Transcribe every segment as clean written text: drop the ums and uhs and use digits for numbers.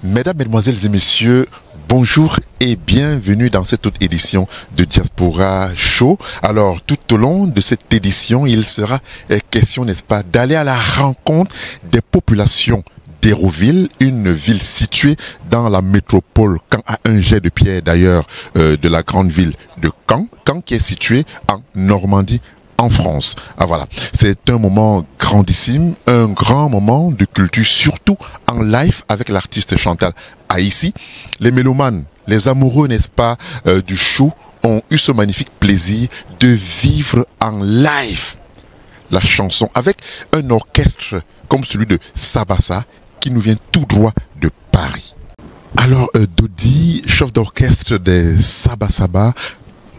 Mesdames, Mesdemoiselles et Messieurs, bonjour et bienvenue dans cette autre édition de Diaspora Show. Alors, tout au long de cette édition, il sera question, n'est-ce pas, d'aller à la rencontre des populations d'Hérouville, une ville située dans la métropole Caen, à un jet de pierre d'ailleurs de la grande ville de Caen, Caen qui est située en Normandie, en France. Ah voilà, c'est un moment grandissime, un grand moment de culture, surtout en live avec l'artiste Chantal Aïssi. Les mélomanes, les amoureux, n'est-ce pas, du show ont eu ce magnifique plaisir de vivre en live la chanson avec un orchestre comme celui de Sabassa qui nous vient tout droit de Paris. Alors, Dodi, chef d'orchestre des Sabassa,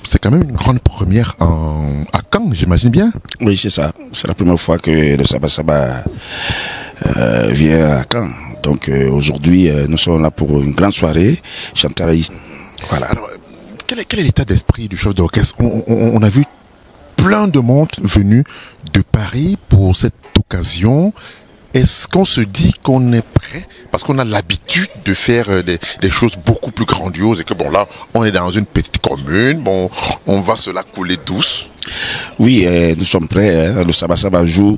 c'est quand même une grande première à Caen, j'imagine bien. Oui, c'est ça. C'est la première fois que le Sabassa vient à Caen. Donc aujourd'hui, nous sommes là pour une grande soirée. Chantal Aïssi. Voilà. Alors, quel est l'état d'esprit du chef d'orchestre? On a vu plein de monde venu de Paris pour cette occasion. Est-ce qu'on se dit qu'on est prêt? Parce qu'on a l'habitude de faire des choses beaucoup plus grandioses et que bon là, on est dans une petite commune, bon, on va se la couler douce. Oui, nous sommes prêts. Hein. Le Sabassa joue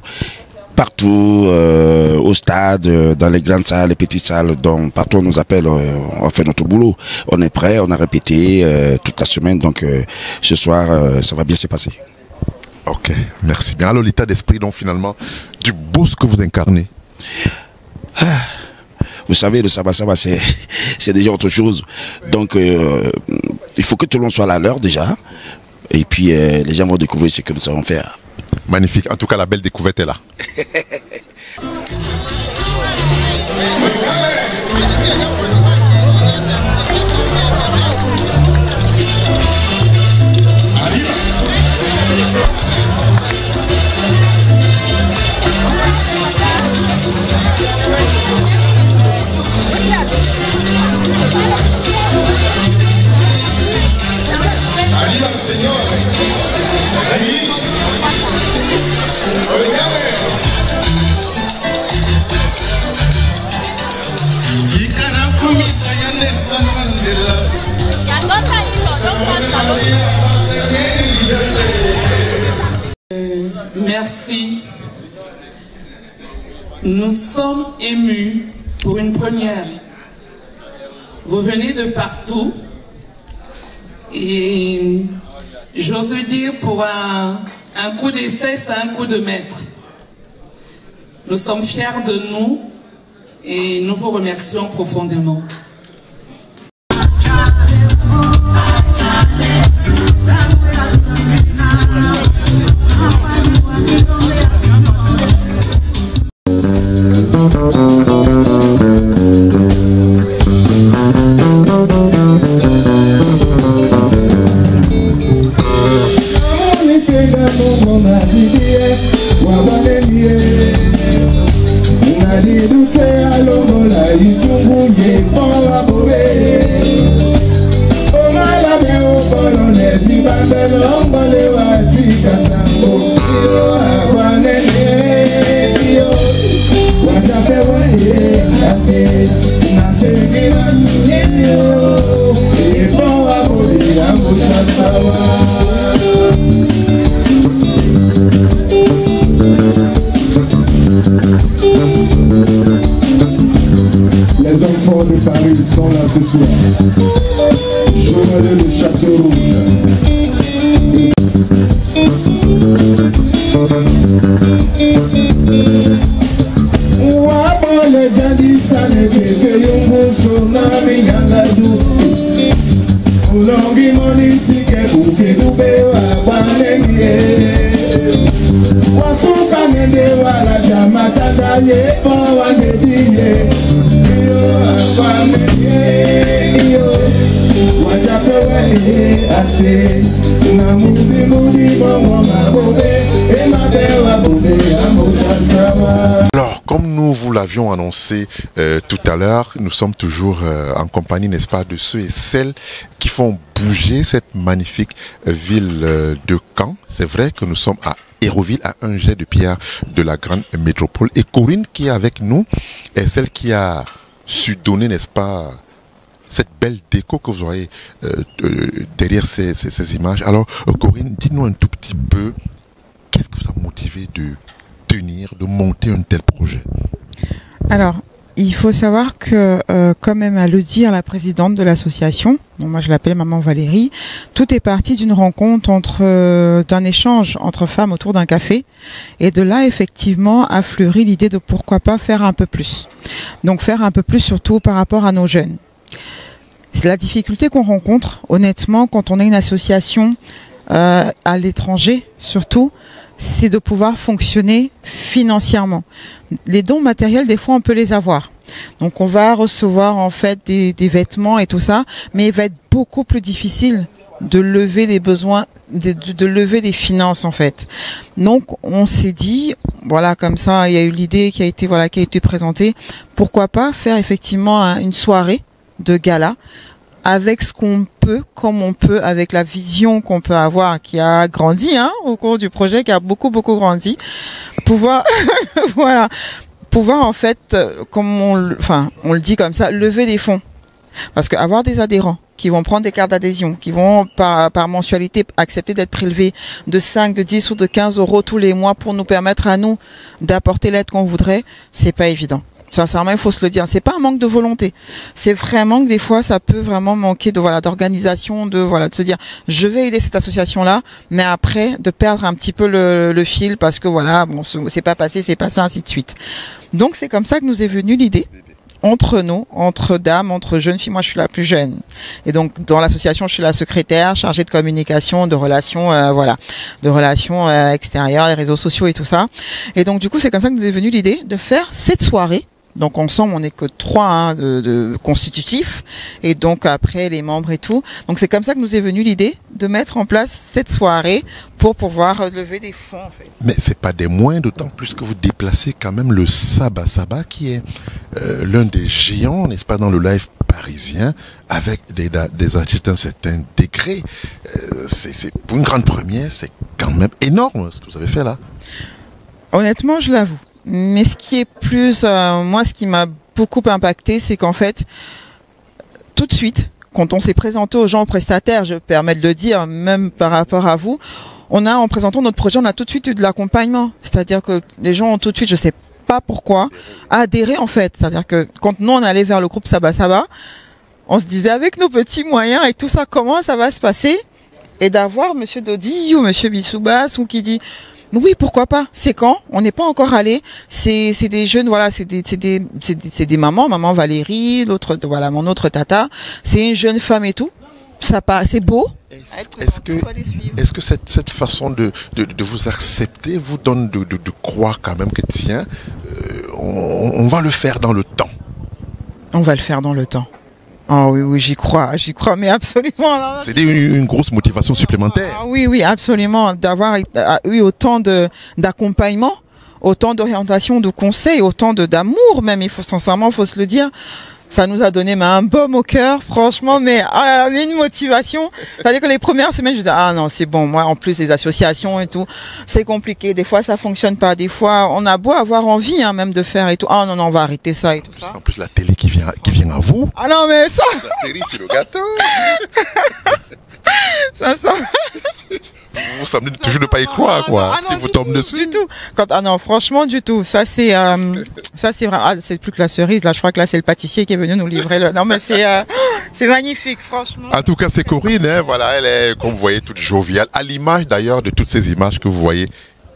partout, au stade, dans les grandes salles, les petites salles, donc partout on nous appelle, on fait notre boulot. On est prêt, on a répété toute la semaine, donc ce soir, ça va bien se passer. Ok, merci bien. Alors l'état d'esprit, donc finalement, du beau ce que vous incarnez. Vous savez, le Sabassa, c'est déjà autre chose. Donc, il faut que tout le monde soit là à l'heure déjà. Et puis, les gens vont découvrir ce que nous savons faire. Magnifique. En tout cas, la belle découverte est là. Merci. Nous sommes émus pour une première. Vous venez de partout et j'ose dire pour un coup d'essai, c'est un coup de maître. Nous sommes fiers de nous et nous vous remercions profondément. Les enfants de Paris sont là ce soir. Journal de Château Rouge. Wabole jadi sanete yungu tsunami yangadu. Ulongi moni tike buke dube wabanenge. Wasuka nende wala jamatanda ye bawa nediye. Iyo wabanenge iyo. Wajapewe ate. Namudi mudi bongo mabobe. Emabewa bobe amotasawa. comme nous vous l'avions annoncé tout à l'heure, nous sommes toujours en compagnie, n'est-ce pas, de ceux et celles qui font bouger cette magnifique ville de Caen. C'est vrai que nous sommes à Hérouville, à un jet de pierre de la grande métropole. Et Corinne qui est avec nous est celle qui a su donner, n'est-ce pas, cette belle déco que vous voyez derrière ces images. Alors Corinne, dites-nous un tout petit peu, qu'est-ce qui vous a motivé de tenir, de monter un tel projet? Alors, il faut savoir que, comme même à le dire la présidente de l'association, bon, moi je l'appelle Maman Valérie, tout est parti d'une rencontre, d'un échange entre femmes autour d'un café. Et de là, effectivement, a fleuri l'idée de pourquoi pas faire un peu plus. Donc faire un peu plus surtout par rapport à nos jeunes. C'est la difficulté qu'on rencontre, honnêtement, quand on est une association à l'étranger, surtout, c'est de pouvoir fonctionner financièrement. Les dons matériels, des fois, on peut les avoir. Donc, on va recevoir, en fait, des vêtements et tout ça, mais il va être beaucoup plus difficile de lever des besoins, de lever des finances, en fait. Donc, on s'est dit, voilà, comme ça, il y a eu l'idée qui a été présentée. Pourquoi pas faire, effectivement, une soirée de gala avec ce qu'on peut, comme on peut, avec la vision qu'on peut avoir, qui a grandi au cours du projet, qui a beaucoup grandi, pouvoir voilà, pouvoir en fait, comme on le dit comme ça, lever des fonds, parce qu'avoir des adhérents qui vont prendre des cartes d'adhésion, qui vont par mensualité accepter d'être prélevés de 5, de 10 ou de 15 euros tous les mois pour nous permettre à nous d'apporter l'aide qu'on voudrait, c'est pas évident. Sincèrement, il faut se le dire. C'est pas un manque de volonté. C'est vraiment que des fois, ça peut vraiment manquer d'organisation, de se dire, je vais aider cette association-là, mais après, de perdre un petit peu le fil parce que voilà, bon, c'est pas passé, ainsi de suite. Donc, c'est comme ça que nous est venue l'idée. Entre nous, entre dames, entre jeunes filles. Moi, je suis la plus jeune. Et donc, dans l'association, je suis la secrétaire chargée de communication, de relations, de relations extérieures, les réseaux sociaux et tout ça. Et donc, du coup, c'est comme ça que nous est venue l'idée de faire cette soirée. Donc ensemble, on n'est que 3 de constitutifs, et donc après les membres et tout. Donc c'est comme ça que nous est venue l'idée de mettre en place cette soirée pour pouvoir lever des fonds, en fait. Mais c'est pas des moindres, d'autant plus que vous déplacez quand même le Saba Saba, qui est l'un des géants, n'est-ce pas, dans le live parisien, avec des artistes d'un certain degré. C'est pour une grande première, c'est quand même énorme ce que vous avez fait là. Honnêtement, je l'avoue. Mais ce qui est plus, moi, ce qui m'a beaucoup impacté, c'est qu'en fait, tout de suite, quand on s'est présenté aux gens, aux prestataires, je me permets de le dire, même par rapport à vous, en présentant notre projet, on a tout de suite eu de l'accompagnement. C'est-à-dire que les gens ont tout de suite, je sais pas pourquoi, adhéré, en fait. C'est-à-dire que quand nous, on allait vers le groupe Saba Saba, on se disait avec nos petits moyens et tout ça, comment ça va se passer? Et d'avoir Monsieur Dodi ou Monsieur Bissoubas ou qui dit, oui, pourquoi pas? C'est quand? On n'est pas encore allé. C'est des jeunes, voilà, c'est des mamans, maman Valérie, l'autre, voilà, mon autre tata. C'est une jeune femme et tout. Ça c'est beau. Est-ce que cette façon de vous accepter vous donne de croire quand même que tiens, on va le faire dans le temps? On va le faire dans le temps. Oh oui, j'y crois, mais absolument. C'est une grosse motivation supplémentaire. Ah, oui, absolument, d'avoir autant d'accompagnement, autant d'orientation, de conseils, autant d'amour même. Il faut sincèrement, se le dire. Ça nous a donné un baume au cœur, franchement, mais une motivation. C'est-à-dire que les premières semaines, je disais, ah non, c'est bon, moi, en plus, les associations et tout, c'est compliqué. Des fois, ça fonctionne pas. Des fois, on a beau avoir envie, même de faire et tout. Ah non, on va arrêter ça et tout ça. En plus, la télé qui vient à vous. Ah non, mais ça. La série sur le gâteau. Ça. Vous semblez toujours ne pas y croire, quoi. Ce qui vous tombe dessus. Du tout. Non, franchement, du tout. Ça, c'est vraiment, c'est plus que la cerise. Là, je crois que là, c'est le pâtissier qui est venu nous livrer non, mais c'est magnifique, franchement. En tout cas, c'est Corinne, voilà, elle est, comme vous voyez, toute joviale. À l'image, d'ailleurs, de toutes ces images que vous voyez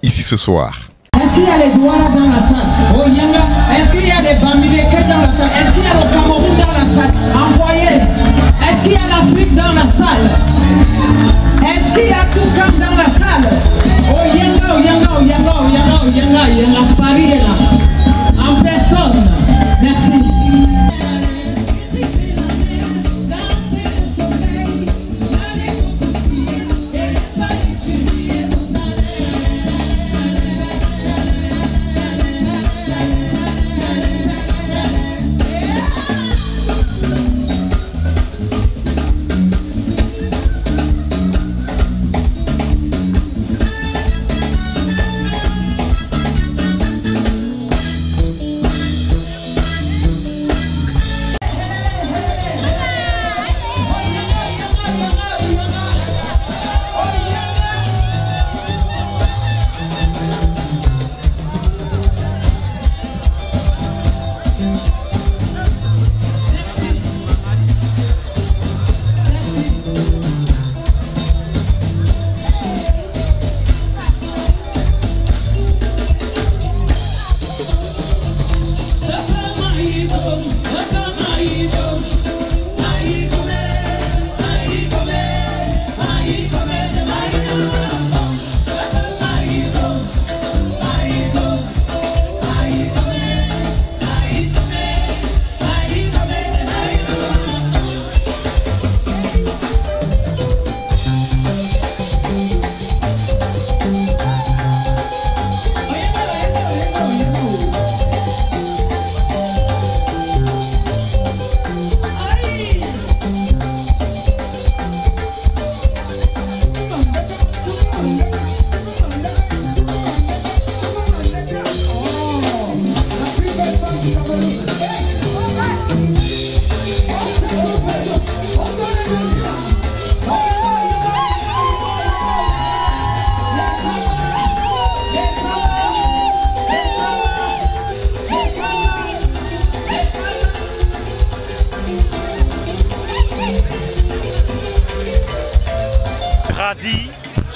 ici ce soir. Est-ce qu'il y a les Douala dans la salle? Oh, Yanga. Est-ce qu'il y a des Bamileke dans la salle? Est-ce qu'il y a le Cameroun dans la salle? Envoyez. Est-ce qu'il y a l'Afrique dans la salle? Est-ce qu'il y a tout comme dans la salle? Oh, Yanga, Paris est là. En personne. Merci.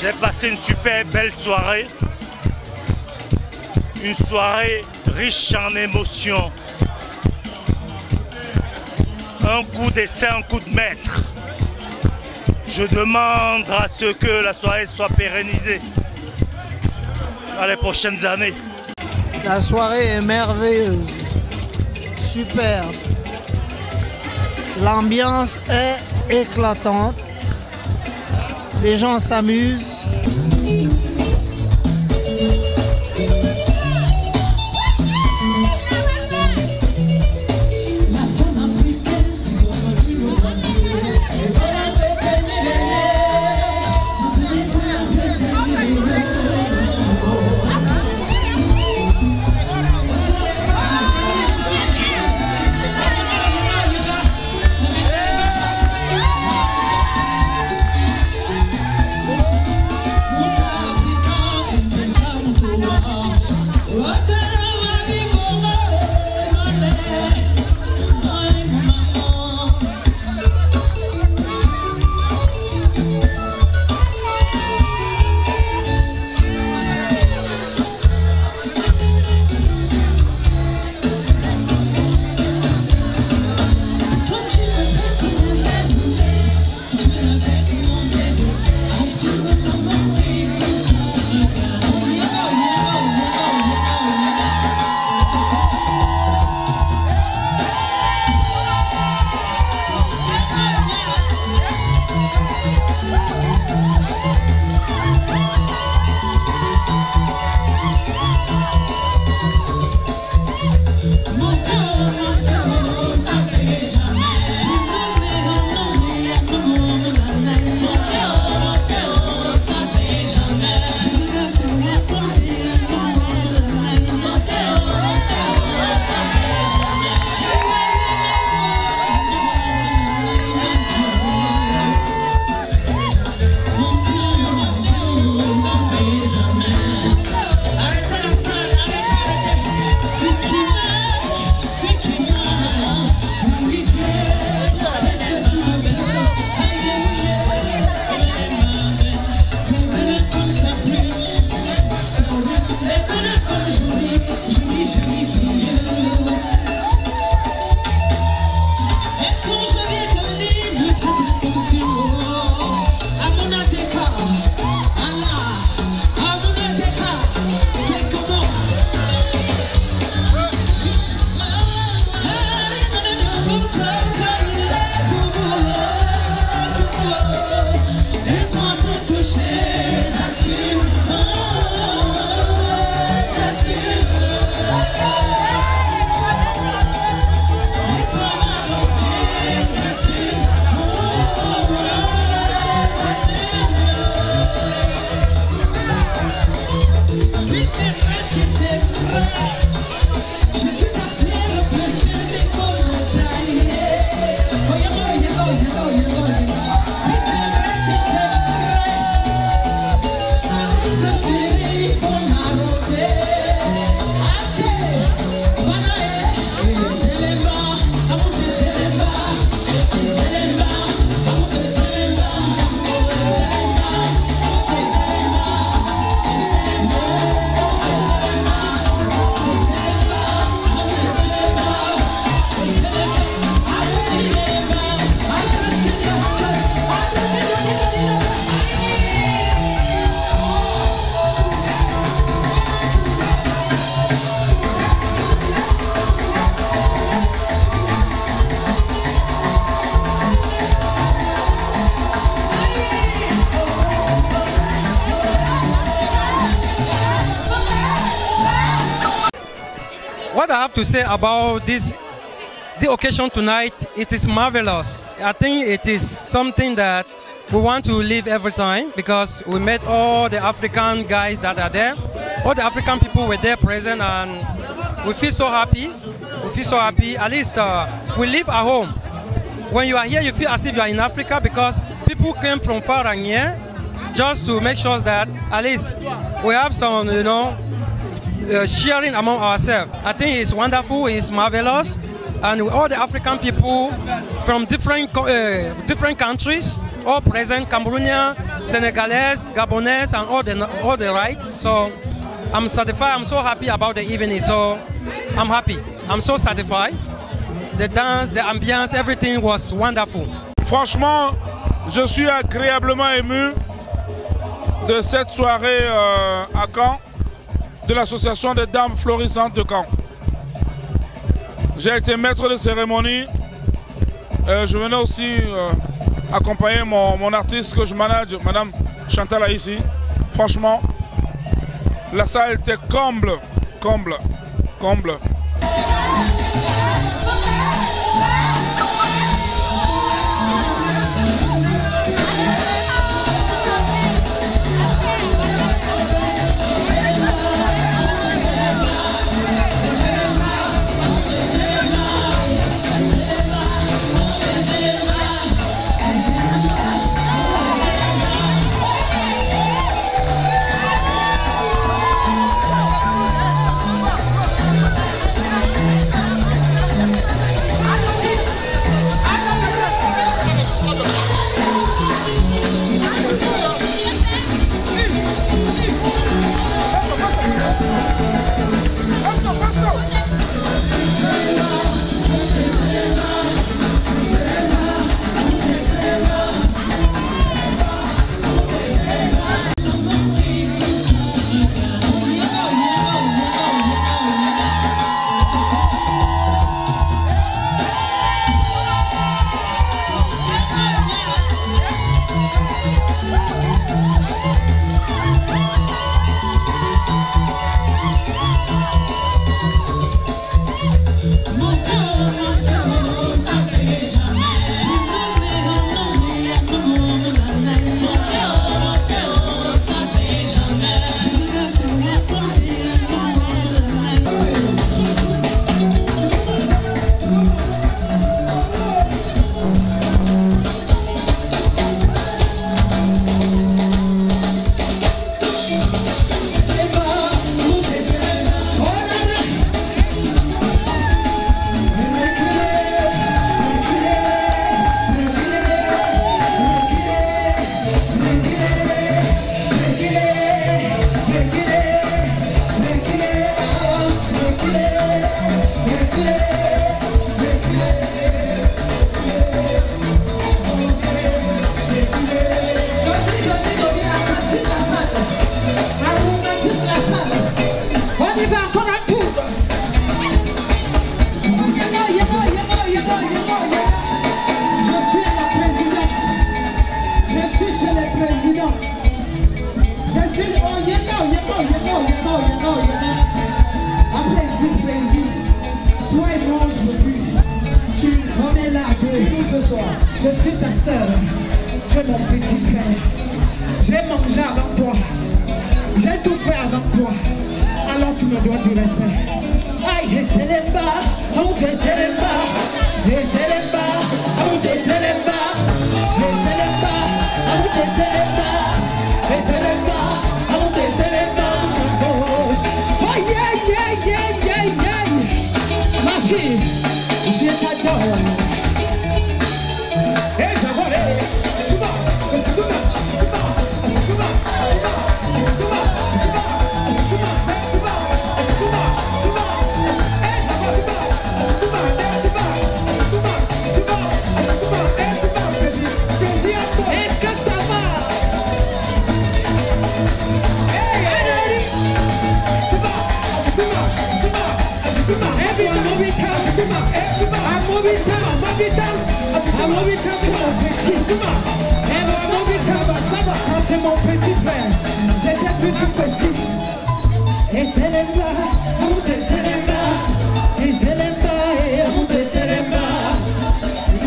J'ai passé une super belle soirée. Une soirée riche en émotions. Un coup d'essai, un coup de maître. Je demande à ce que la soirée soit pérennisée dans les prochaines années. La soirée est merveilleuse. Super. L'ambiance est éclatante. Les gens s'amusent. What I have to say about the occasion tonight, it is marvelous. I think it is something that we want to live every time because we met all the African guys that are there. All the African people were there present and we feel so happy. We feel so happy. At least we live at home. When you are here, you feel as if you are in Africa because people came from far and near just to make sure that at least we have some, sharing among ourselves. I think it's wonderful, it's marvelous, and all the African people from different countries, all present, Cameroonian, Senegalese, Gabonese, and all the rights. So I'm satisfied. I'm so happy about the evening. So I'm happy. I'm so satisfied. The dance, the ambiance, everything was wonderful. Franchement, je suis agréablement ému de cette soirée à Caen, de l'association des dames florissantes de Caen. J'ai été maître de cérémonie. Je venais aussi accompagner mon artiste que je manage, Madame Chantal ici. Franchement, la salle était comble. Je suis ta sœur, tu es mon petit frère. J'ai mangé avec toi, j'ai tout fait avec toi. Alors tu me dois du respect. Aïe, je sais les pas, on te sait les pas, je sais les pas, on te sait les pas, je sais les pas, on te sait les pas, je sais les pas, on te sait les pas. Oh yeah, yeah, yeah, yeah, yeah. Ma fille, je t'adore. C'est mon petit frère, j'étais plus tout petit. Et c'est les bas, on te sait les bas. Et c'est les bas, et on te sait les bas.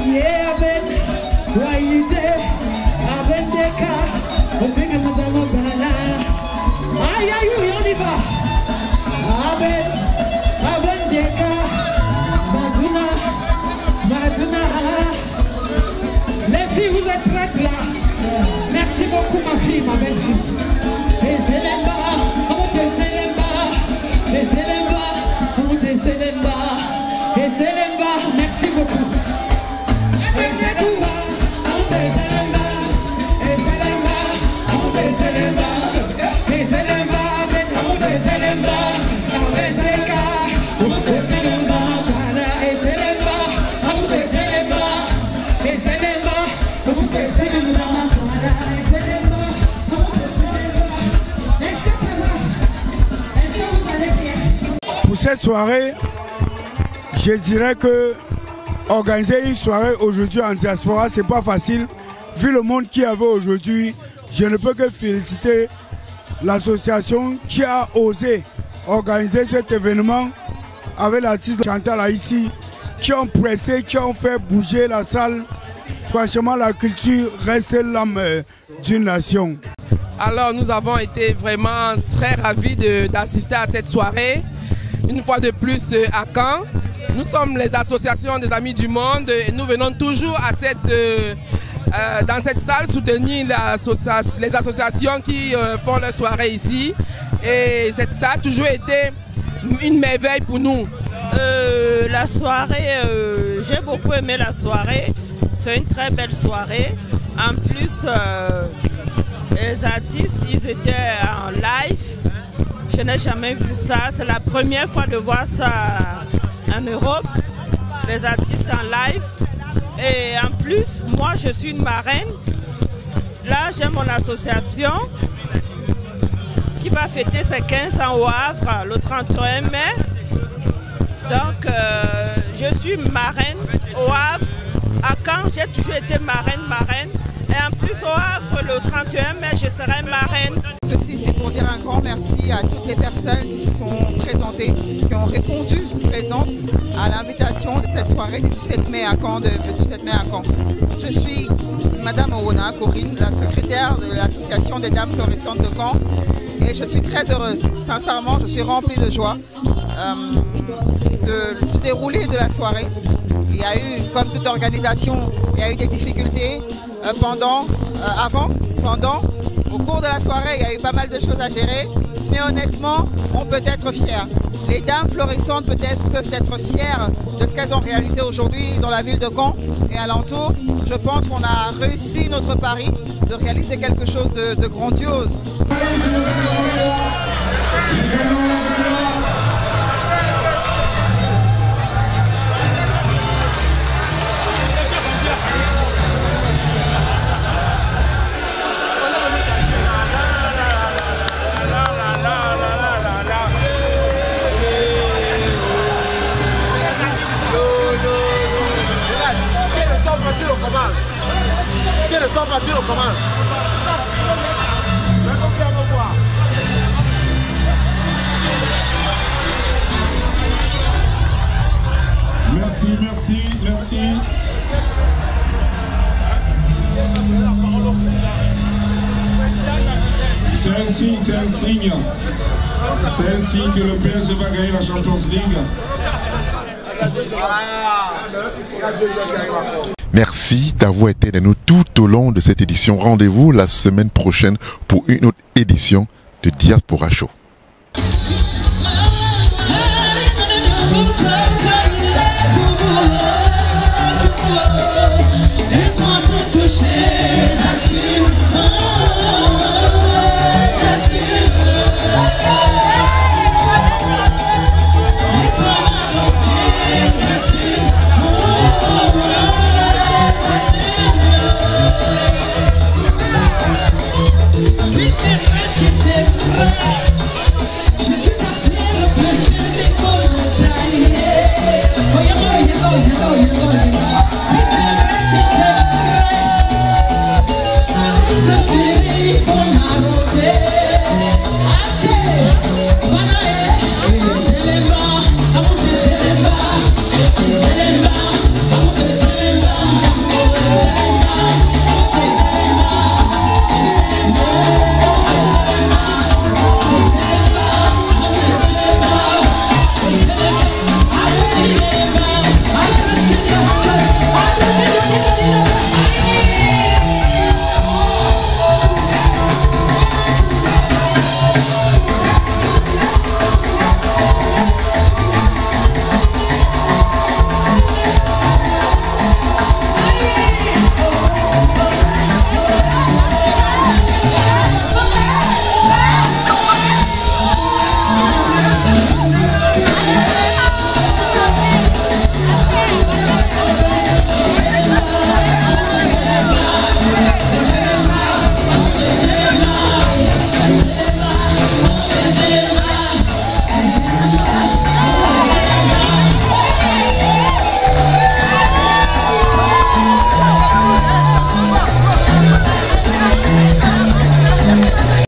Yeah, avec, Waïdé, avec des cas, on fait que nous allons bala. Aïe, aïe, on y va. Avec des cas, Maduna. Les filles, vous êtes prêtes là? Merci beaucoup ma fille, ma belle-fille. Et c'est les bas, on te sait les bas. Et c'est les bas, on te sait les bas. Et c'est les bas, merci beaucoup. Et c'est les bas, on te sait les bas. Pour cette soirée, je dirais que organiser une soirée aujourd'hui en diaspora, c'est pas facile. Vu le monde qu'il y avait aujourd'hui, je ne peux que féliciter l'association qui a osé organiser cet événement avec l'artiste Chantal ici, qui ont pressé, qui ont fait bouger la salle. Franchement, la culture reste l'âme d'une nation. Alors nous avons été vraiment très ravis d'assister à cette soirée. Une fois de plus à Caen. Nous sommes les associations des Amis du Monde et nous venons toujours à dans cette salle soutenir les associations qui font leur soirée ici. Et ça a toujours été une merveille pour nous. La soirée, j'ai beaucoup aimé la soirée. C'est une très belle soirée. En plus, les artistes, ils étaient en live. Je n'ai jamais vu ça. C'est la première fois de voir ça en Europe. Les artistes en live. Et en plus, moi, je suis une marraine. Là, j'ai mon association qui va fêter ses 15 ans au Havre le 31 mai. Donc, je suis marraine au Havre. À Caen, j'ai toujours été marraine. Et en plus, au Havre, le 31 mai, je serai marraine. Ceci, c'est pour dire un grand merci à toutes les personnes qui se sont présentées, qui ont répondu présentes à l'invitation de cette soirée du 17 mai à Caen. Je suis Madame Owona Corinne, la secrétaire de l'association des Dames Florissantes de Caen. Et je suis très heureuse. Sincèrement, je suis remplie de joie du déroulé de la soirée. Il y a eu, comme toute organisation, il y a eu des difficultés au cours de la soirée, il y a eu pas mal de choses à gérer. Mais honnêtement, on peut être fiers. Les Dames Florissantes peuvent être fières de ce qu'elles ont réalisé aujourd'hui dans la ville de Caen et alentour. Je pense qu'on a réussi notre pari de réaliser quelque chose de grandiose. Si le sang parti, on commence. Merci. C'est un signe. C'est un signe que le PSG va gagner la Champions League. Merci d'avoir été avec nous tout au long de cette édition. Rendez-vous la semaine prochaine pour une autre édition de Diaspora Show. Laisse-moi te toucher, j'assume.